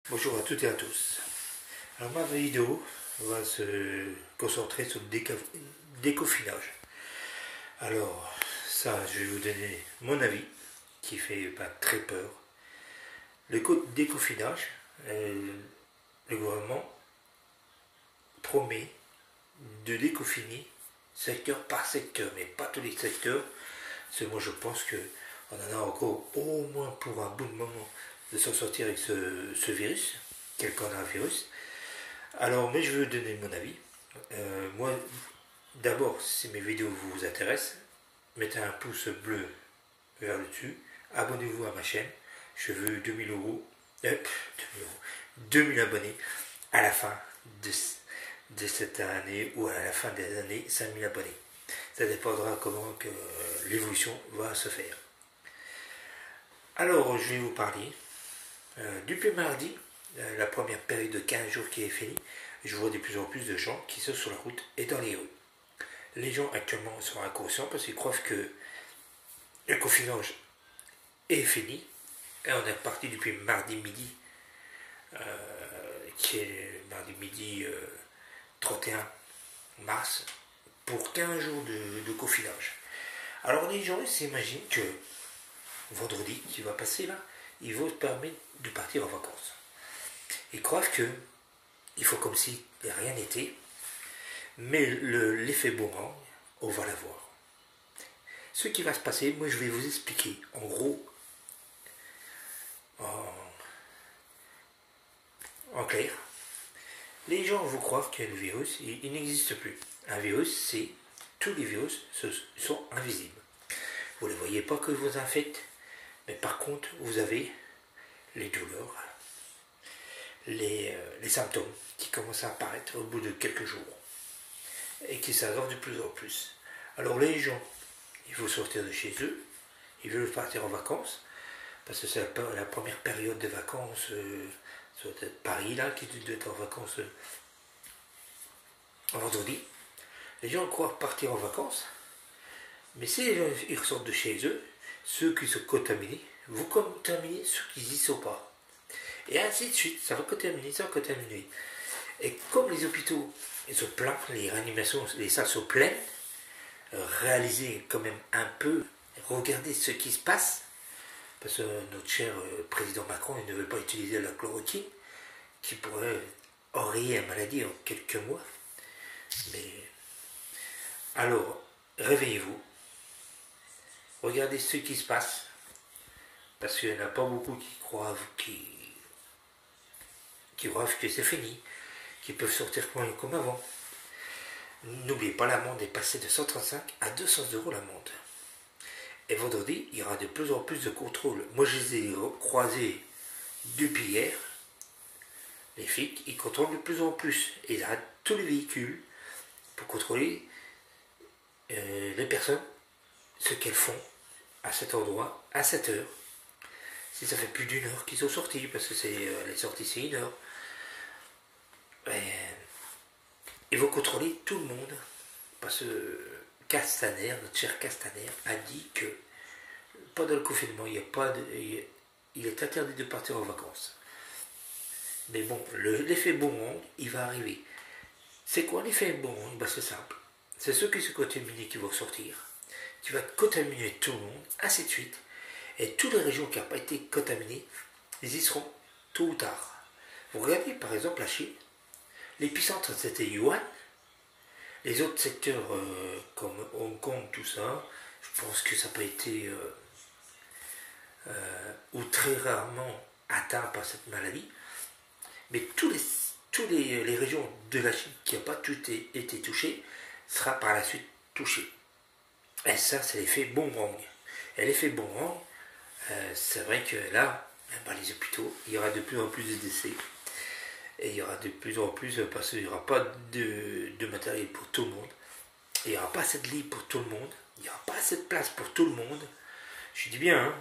Bonjour à toutes et à tous. Alors ma vidéo va se concentrer sur le décoffinage. Alors ça, je vais vous donner mon avis qui fait très peur. Le décoffinage, le gouvernement promet de déconfiner secteur par secteur, mais pas tous les secteurs. Parce que moi je pense qu'on en a encore au moins pour un bout de moment de s'en sortir avec ce virus, quel coronavirus. Alors, mais je veux donner mon avis. Moi, d'abord, si mes vidéos vous intéressent, mettez un pouce bleu vers le dessus. Abonnez-vous à ma chaîne. Je veux 2000 euros, 2000 abonnés à la fin de cette année ou à la fin des années, 5000 abonnés. Ça dépendra comment que l'évolution va se faire. Alors, je vais vous parler. Depuis mardi, la première période de 15 jours qui est finie, je vois de plus en plus de gens qui sont sur la route et dans les rues. Les gens actuellement sont inconscients parce qu'ils croient que le confinement est fini. Et on est reparti depuis mardi midi, qui est mardi midi 31 mars, pour 15 jours de confinage. Alors les gens s'imaginent que vendredi qui va passer là, il va permettre de partir en vacances. Ils croient que il faut comme si rien n'était, mais l'effet boomerang, on va l'avoir. Ce qui va se passer, moi je vais vous expliquer en gros, en clair. Les gens vont croire que le virus, il n'existe plus. Un virus, c'est tous les virus sont invisibles. Vous ne les voyez pas que vous infectez, mais par contre, vous avez les douleurs, les symptômes qui commencent à apparaître au bout de quelques jours et qui s'aggravent de plus en plus. Alors les gens, il faut sortir de chez eux, ils veulent partir en vacances, parce que c'est la première période de vacances sur Paris là, qui doit être en vacances vendredi. Les gens croient partir en vacances, mais si les gens ils ressortent de chez eux, ceux qui sont contaminés, vous contaminez ceux qui n'y sont pas. Et ainsi de suite, ça va contaminer, ça va contaminer. Et comme les hôpitaux ils sont pleins, les réanimations, les salles sont pleines, réalisez quand même un peu, regardez ce qui se passe, parce que notre cher président Macron il ne veut pas utiliser la chloroquine, qui pourrait enrayer la maladie en quelques mois. Mais alors, réveillez-vous, regardez ce qui se passe, parce qu'il n'y en a pas beaucoup qui croient que c'est fini, qui peuvent sortir comme avant. N'oubliez pas, l'amende est passée de 135 à 200 euros l'amende. Et vendredi, il y aura de plus en plus de contrôles. Moi, je les ai croisés depuis hier. Les flics, ils contrôlent de plus en plus. Et ils arrêtent tous les véhicules pour contrôler les personnes, ce qu'elles font à cet endroit, à cette heure. Si ça fait plus d'une heure qu'ils sont sortis, parce que les sorties c'est 1 heure. Ils vont contrôler tout le monde, parce que Castaner, notre cher Castaner, a dit que pendant le confinement, il est interdit de partir en vacances. Mais bon, l'effet boomerang, il va arriver. C'est quoi l'effet boomerang? C'est simple. C'est ceux qui sont contaminés qui vont sortir. Tu vas contaminer tout le monde, ainsi de suite. Et toutes les régions qui n'ont pas été contaminées, ils y seront tôt ou tard. Vous regardez par exemple la Chine. L'épicentre c'était Yuan. Les autres secteurs comme Hong Kong, tout ça, je pense que ça n'a pas été ou très rarement atteint par cette maladie. Mais toutes les régions de la Chine qui n'ont pas été touchées sera par la suite touchées. Et ça, c'est l'effet boomerang. Et l'effet boomerang, c'est vrai que là, les hôpitaux, il y aura de plus en plus de décès. Et il y aura de plus en plus, parce qu'il n'y aura pas de matériel pour tout le monde. Il n'y aura pas assez de lits pour tout le monde. Il n'y aura pas assez de place pour tout le monde. Je dis bien, hein.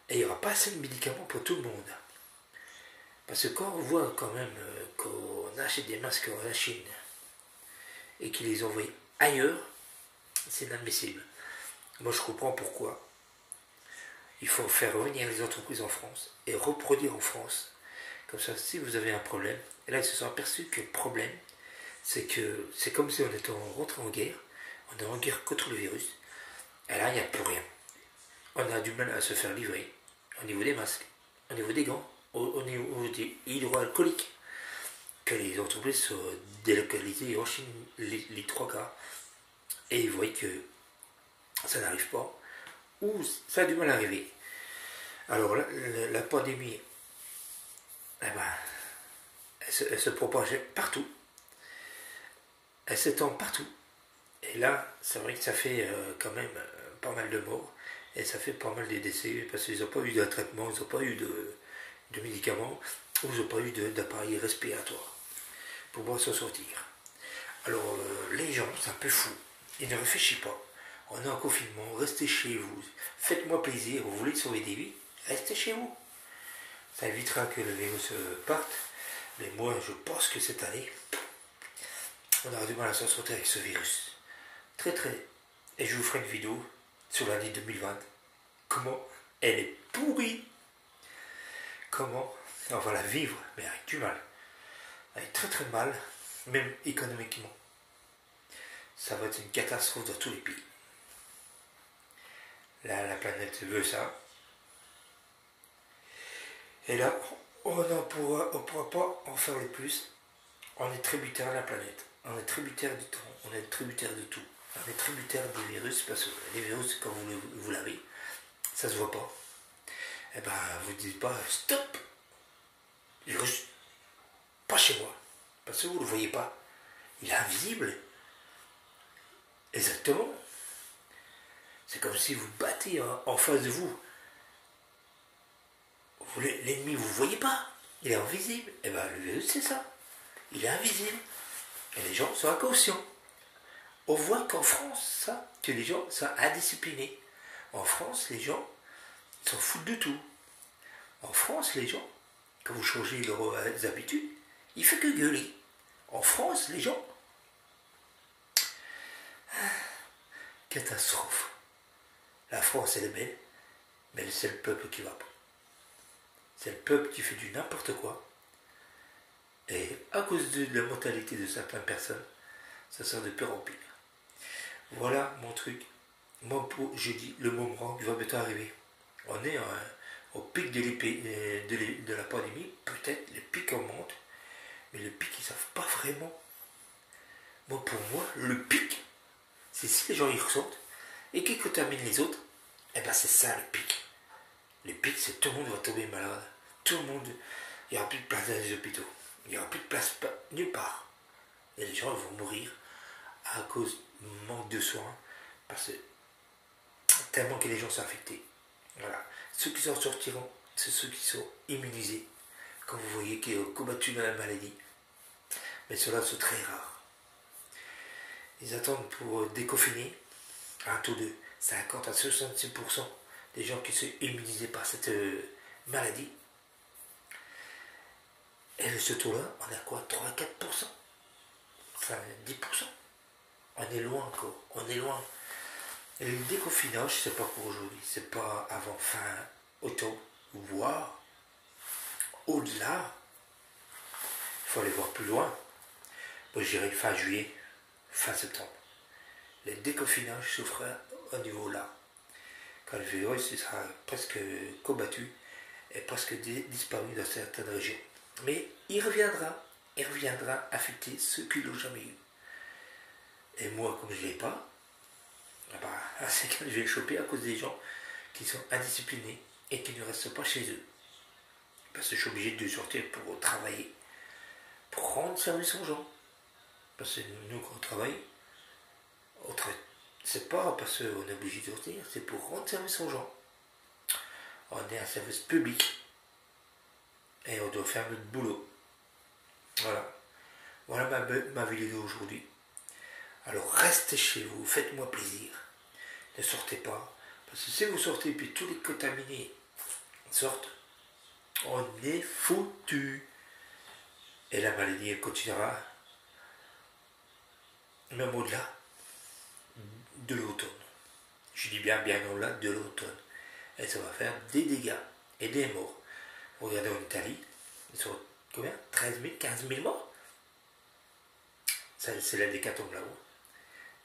Et il n'y aura pas assez de médicaments pour tout le monde. Parce que quand on voit quand même qu'on achète des masques en Chine et qu'ils les envoient ailleurs, c'est inadmissible. Moi je comprends pourquoi. Il faut faire revenir les entreprises en France et reproduire en France Comme ça, si vous avez un problème, et là ils se sont aperçus que le problème, c'est que c'est comme si on était rentré en guerre, on est en guerre contre le virus, et là il n'y a plus rien. On a du mal à se faire livrer au niveau des masques, au niveau des gants, au niveau des hydroalcooliques, que les entreprises sont délocalisées en Chine, les trois quarts, et ils voient que ça n'arrive pas, ou ça a du mal à arriver. Alors la pandémie, eh ben, elle se propage partout, elle s'étend partout, et là c'est vrai que ça fait quand même pas mal de morts, et ça fait pas mal de décès, parce qu'ils n'ont pas eu de traitement, ils n'ont pas eu de médicaments, ou ils n'ont pas eu d'appareil respiratoire pour pouvoir s'en sortir. Alors les gens, c'est un peu fou, ils ne réfléchissent pas. On est en confinement, restez chez vous, faites-moi plaisir, vous voulez sauver des vies, restez chez vous. Ça évitera que le virus parte, mais moi je pense que cette année, on aura du mal à s'en sortir avec ce virus. Très très. Et je vous ferai une vidéo sur l'année 2020. Comment elle est pourrie. Comment on va la vivre, mais avec du mal. Avec très très mal, même économiquement. Ça va être une catastrophe dans tous les pays. Là, la planète veut ça. Et là, on ne pourra pas en faire le plus. On est tributaire de la planète. On est tributaire du temps. On est tributaire de tout. On est tributaire des virus, parce que les virus, quand vous l'avez, ça se voit pas. Eh ben, vous ne dites pas stop, virus, pas chez moi. Parce que vous ne le voyez pas. Il est invisible. Exactement. C'est comme si vous battez en face de vous. L'ennemi, vous ne voyez pas. Il est invisible. Et bien, le virus, c'est ça. Il est invisible. Et les gens sont inconscients. On voit qu'en France, ça, que les gens sont indisciplinés. En France, les gens s'en foutent de tout. En France, les gens, quand vous changez leurs habitudes, il ne fait que gueuler. En France, les gens... Catastrophe. La France, elle est belle, mais c'est le peuple qui va pas. C'est le peuple qui fait du n'importe quoi. Et à cause de la mentalité de certaines personnes, ça sert de pire en pire. Voilà mon truc. Moi, je dis, le moment va bientôt arriver. On est au pic de la pandémie. Peut-être le pic augmente, mais le pic, ils ne savent pas vraiment. Moi, pour moi, le pic, c'est si les gens y ressentent et qu'ils contaminent les autres, et ben c'est ça le pic. Le pic, c'est tout le monde va tomber malade. Tout le monde, il n'y aura plus de place dans les hôpitaux. Il n'y aura plus de place nulle part. Et les gens vont mourir à cause du manque de soins, parce que tellement que les gens sont infectés. Voilà. Ceux qui s'en sortiront, c'est ceux qui sont immunisés, quand vous voyez qu'ils ont combattu dans la maladie. Mais ceux-là sont très rares. Ils attendent pour déconfiner un taux de 50 à 66% des gens qui sont immunisés par cette maladie. Et ce taux-là, on a quoi, 3 à 4%, enfin 10%. On est loin encore, on est loin. Et le déconfinage, c'est pas pour aujourd'hui, c'est pas avant fin automne, voire au-delà. Il faut aller voir plus loin. Moi, je dirais fin juillet, fin septembre. Le déconfinage se fera au niveau là. Quand le virus sera presque combattu et presque disparu dans certaines régions. Mais il reviendra affecter ceux qui ne l'ont jamais eu. Et moi, comme je ne l'ai pas, c'est que je vais le choper à cause des gens qui sont indisciplinés et qui ne restent pas chez eux. Parce que je suis obligé de sortir pour travailler, pour rendre service aux gens. Parce que nous, quand on travaille, c'est pas parce qu'on est obligé de sortir, c'est pour rendre service aux gens. On est un service public et on doit faire notre boulot. Voilà. Voilà ma vidéo aujourd'hui. Alors restez chez vous, faites-moi plaisir. Ne sortez pas. Parce que si vous sortez et puis tous les contaminés sortent, on est foutu. Et la maladie, elle continuera même au-delà de l'automne. Je dis bien au-delà de l'automne. Et ça va faire des dégâts et des morts. Regardez en Italie, Ils sont combien? 13 000, 15 000 morts. C'est la décathlon là-haut.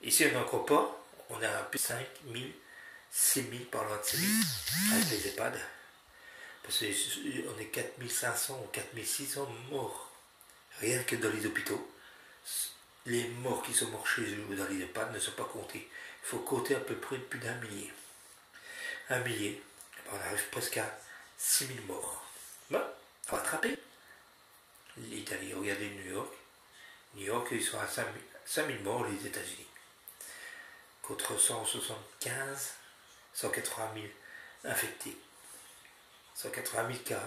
Ici, on n'en encore pas. On a plus de 5 000, 6 000 par loin de 6 000 avec les EHPAD. Parce qu'on est 4 500 ou 4 600 morts. Rien que dans les hôpitaux. Les morts qui sont morts chez eux ou dans les EHPAD ne sont pas comptés. Il faut compter à peu près plus d'1 millier. 1 millier. On arrive presque à 6 000 morts. Bon, rattrapé. L'Italie, regardez New York. New York, ils sont à 5 000 morts, les États-Unis. Contre 175, 180 000 infectés. 180 000 cas.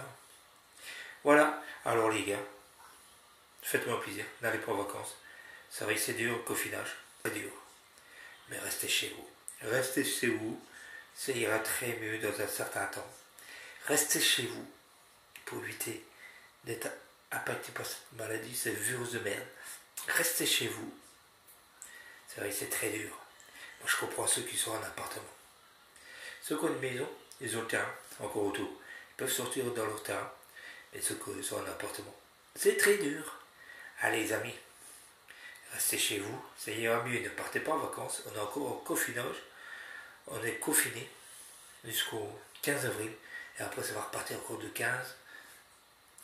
Voilà. Alors les gars, faites-moi plaisir, n'allez pas en vacances. C'est vrai que c'est dur, le confinage, c'est dur. Mais restez chez vous. Restez chez vous, ça ira très mieux dans un certain temps. Restez chez vous pour éviter d'être impacté par cette maladie, ce virus de merde. Restez chez vous. C'est vrai que c'est très dur. Moi je comprends ceux qui sont en appartement. Ceux qui ont une maison, ils ont le terrain, encore autour. Ils peuvent sortir dans leur terrain. Mais ceux qui sont en appartement, c'est très dur. Allez les amis, restez chez vous, ça ira mieux, ne partez pas en vacances, on est encore au confinage, on est confiné jusqu'au 15 avril, et après ça va repartir encore de 15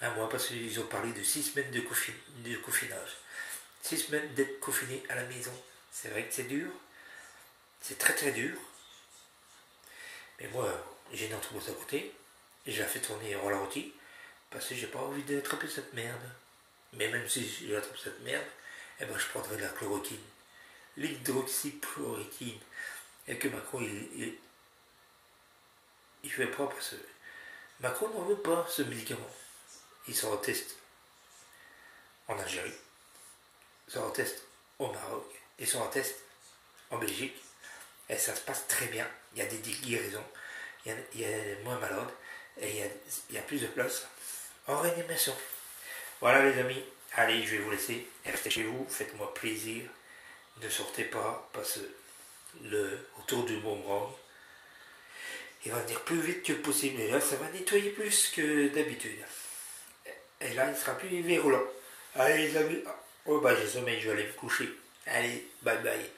à mois, parce qu'ils ont parlé de 6 semaines de confinage. 6 semaines d'être confiné à la maison, c'est vrai que c'est dur, c'est très très dur, mais moi j'ai une entreprise à côté, et je la fais tourner en ralenti, parce que j'ai pas envie d'attraper cette merde. Mais même si j'attrape cette merde, eh ben je prendrai de la chloroquine. L'hydroxychloroquine. Et que Macron, il fait pas parce que Macron n'en veut pas ce médicament. Ils sont en test en Algérie. Ils sont en test au Maroc. Ils sont en test en Belgique. Et ça se passe très bien. Il y a des guérisons. Il y a moins malades. Et il y a plus de place en réanimation. Voilà les amis, allez je vais vous laisser, restez chez vous, faites-moi plaisir, ne sortez pas parce que le retour du boomerang, il va venir plus vite que possible et là ça va nettoyer plus que d'habitude. Et là il sera plus virulent. Allez les amis, oh bah j'ai sommeil, je vais aller me coucher. Allez, bye bye.